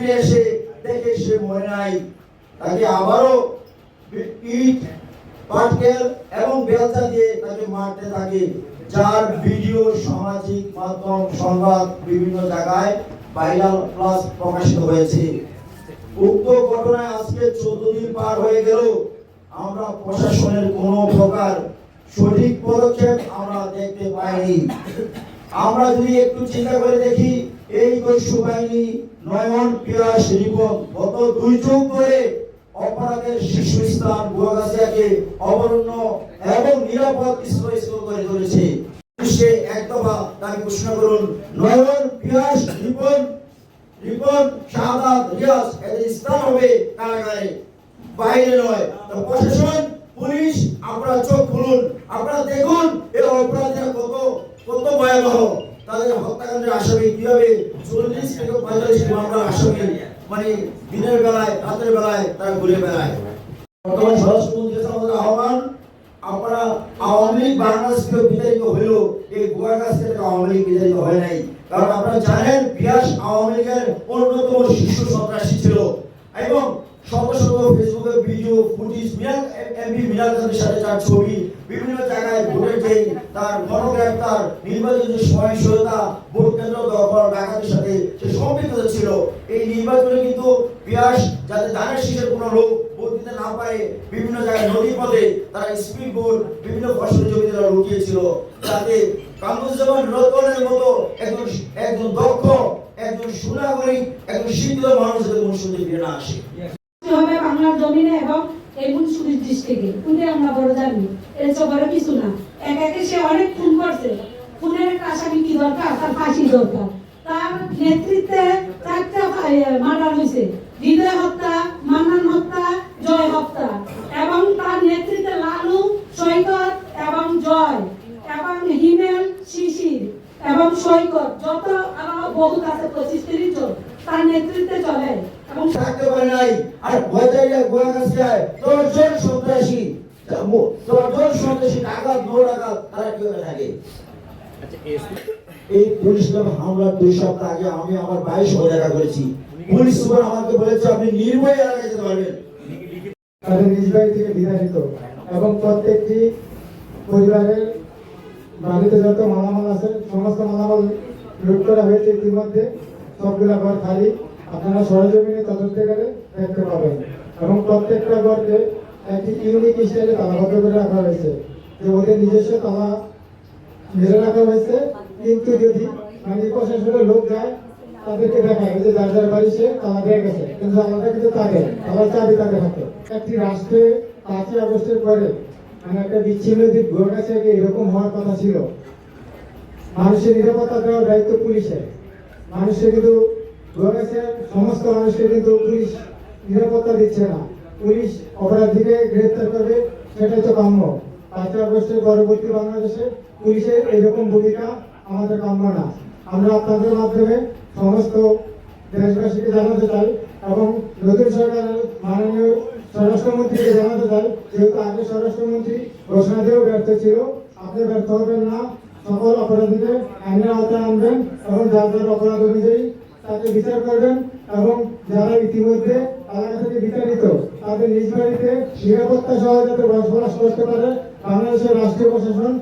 ফিরে এসে দেখে সে মরে নাই, তাকে আবারও ইট পাটকেল এবং বেলচা দিয়ে তাকে মারতে থাকে, যার ভিডিও সামাজিক মাধ্যম সংবাদ বিভিন্ন জায়গায় ভাইরাল প্লাস প্রকাশিত হয়েছে। উক্ত ঘটনায় আজকে 14 দিন পার হয়ে গেল, আমরা প্রশাসনের কোনো প্রকার সঠিক পদক্ষেপ আমরা দেখতে পাইনি। আমরা যদি একটু চিন্তা করে দেখি, এই দস্যু বাহিনী নয়ন পিয়াস রিপন গত 2 যুগ ধরে অপরাধের শীর্ষস্থান গুয়াগাছিয়াকে অবরণ্য এবং নিরাপদ স্থল করে তুলেছে। সে এক দফা দাবি ঘোষণা করুন, নয়ন পিয়াস রিপন শাহাদাত রিয়াজ এদের স্থান হবে কারাগারে, বাইরে নয়। তো প্রশাসন পুলিশ আপনারা চোখ খুলুন, আপনারা দেখুন এই অপরাধীরা কত ভয়াবহ। তাদের হত্যাকাণ্ডের আসামি কিভাবে 40 থেকে 45 মামলা আসামি মানে দিনের বেলায় রাতের বেলায় তারা ঘুরে বেড়ায়। বর্তমান স্বরাষ্ট্রমন্ত্রীর আমাদের আহ্বান, আপনারা আওয়ামী লীগ বাংলাদেশকে বিতাড়িত হইল, এই গুয়াগাছি থেকে আওয়ামী লীগ বিতাড়িত হয় নাই। কারণ আপনারা জানেন পিয়াস আওয়ামী লীগের অন্যতম শীর্ষ সন্ত্রাসী ছিল এবং শত শত ফেসবুকে ভিডিও ফুটেজ এমপি মিনাল কান্তের সাথে তার ছবি বিভিন্ন জায়গায় ভোটের যে তার গণগ্রেফতার নির্বাচনের সহিংসতা ভোট কেন্দ্র দখল ডাকাতির সাথে সে সম্পৃক্ত ছিল। এই নির্বাচনে কিন্তু পিয়াস যাতে ধানের শীষের কোনো লোক ভোট দিতে না পারে বিভিন্ন জায়গায় নদীর পথে তারা স্পিড বোট বিভিন্ন ফসলের জমিতে তারা লুকিয়েছিল, যাতে কামরুজ্জামান রতনের মতো একজন দক্ষ একজন সুনাগরিক একজন শিক্ষিত মানুষ যাতে মনুষ্যদের ফিরে না আসে। হবে বাংলার জমিনে এবং এই মুন্সিগঞ্জ ডিস্ট্রিক্টে কোনটা আমরা বড় জানি, এর সবার কিছু না। একে সে অনেক খুন করছে, খুনের একটা আসামি কি দরকার, তার ফাঁসি দরকার। তার নেতৃত্বে 4টা মার্ডার হয়েছে, হৃদয় হত্যা, মান্নান হত্যা, জয় হত্যা, এবং তার নেতৃত্বে লালু, সৈকত এবং জয় এবং হিমেল, শিশির এবং সৈকত যত আরো বহুত আছে 25-30 জন তার নেতৃত্বে চলে এবং থাকতে পারে নাই। আর বজাইয়া গুয়াগাছিয়ায় 10 জন সন্ত্রাসী টাকা 2 টাকা তারা কিভাবে থাকে। এই পুলিশ হামলার 2 সপ্তাহ আগে আমি আমার 22 দেখা করেছি। পুলিশ সুপার আমাকে বলেছে আপনি নির্ভয় এলাকায় যেতে পারবেন। তাদের নিজ বাড়ি থেকে বিতাড়িত এবং প্রত্যেকটি পরিবারের বাড়িতে যত মালামাল আছে সমস্ত মালামাল লুট করা হয়েছে। ইতিমধ্যে সবগুলা ঘর খালি, আপনারা সরজমিনে তদন্ত করে দেখতে পাবেন এবং প্রত্যেকটা ঘরকে একটি ইউনিক স্টাইলে তালাবদ্ধ করে রাখা হয়েছে, যে ওদের নিজস্ব তালা মেরে রাখা হয়েছে। কিন্তু যদি মানে প্রশাসনের লোক যায় তাদেরকে দেখায় যে যার যার বাড়ি সে তালা দিয়ে গেছে, কিন্তু আমাদের কিন্তু তাদের তালার চাবি তাদের হাতে। একটি রাষ্ট্রে 5ই আগস্টের পরে মানে একটা বিচ্ছিন্ন দিক গুয়াগাছিয়াকে এরকম হওয়ার কথা ছিল। মানুষের নিরাপত্তা দেওয়ার দায়িত্ব পুলিশের। মানুষের কিন্তু গুয়াগাছিয়ার সমস্ত মানুষকে কিন্তু পুলিশ নিরাপত্তা দিচ্ছে না। পুলিশ অপরাধীকে গ্রেফতার করবে, সেটাই তো কাম্য। 5ই আগস্টের পরবর্তী বাংলাদেশে পুলিশের এইরকম ভূমিকা আমাদের কাম্য না। আমরা আপনাদের মাধ্যমে সমস্ত দেশবাসীকে জানাতে চাই এবং নতুন সরকারের মাননীয় স্বরাষ্ট্রমন্ত্রীকে জানাতে চাই, যেহেতু আগে স্বরাষ্ট্রমন্ত্রী ঘোষণা দিয়েও ব্যর্থ ছিল, আপনি ব্যর্থ হবেন না। সকল অপরাধীকে আইনের আওতায় আনবেন এবং যার যার অপরাধ অনুযায়ী তাকে বিচার করবেন এবং যারা ইতিমধ্যে এলাকা থেকে বিতাড়িত তাদের নিজ বাড়িতে নিরাপত্তা সহ যাতে বসবাস করতে পারে বাংলাদেশের রাষ্ট্রীয় প্রশাসন